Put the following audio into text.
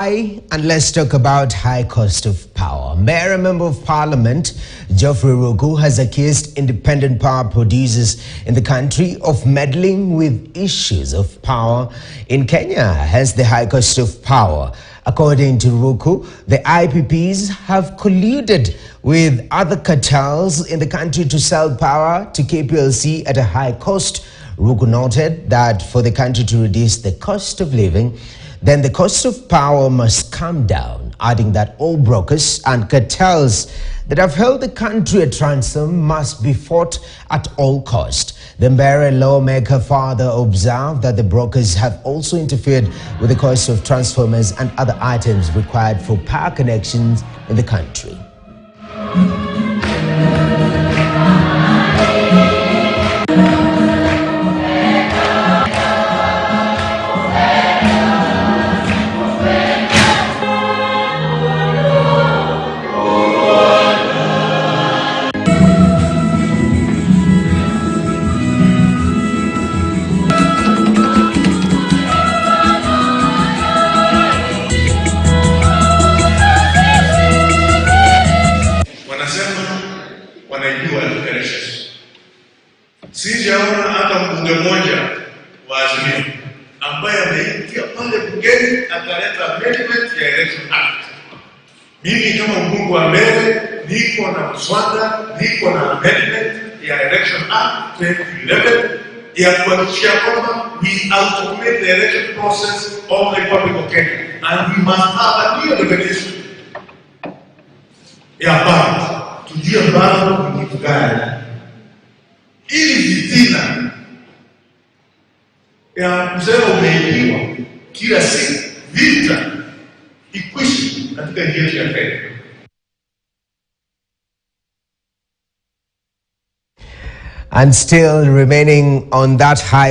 And let's talk about high cost of power. Mayor Member of Parliament Geoffrey Ruku has accused independent power producers in the country of meddling with issues of power in Kenya. Hence the high cost of power. According to Ruku, the IPPs have colluded with other cartels in the country to sell power to KPLC at a high cost. Ruku noted that for the country to reduce the cost of living, then the cost of power must come down, adding that all brokers and cartels that have held the country at ransom must be fought at all cost. The Mbere lawmaker further observed that the brokers have also interfered with the cost of transformers and other items required for power connections in the country. Wanaijua elections. Sijaona hata mbunge mmoja wa Azimio ambaye ameingia pale bungeni akaleta amendment ya Election Act. Mimi kama mbunge wa Mbere niko na mswada, niko na amendment ya Election Act 2011 ya kuhakikisha kwamba we automate the election process of the Republic of Kenya, and we must have a new definition ya ballot. Tujue ballot ni kitu gani, ili vitina ya kusema umeibiwa kila siku vita ikwishi katika nchi yetu ya Kenya. And still remaining on that high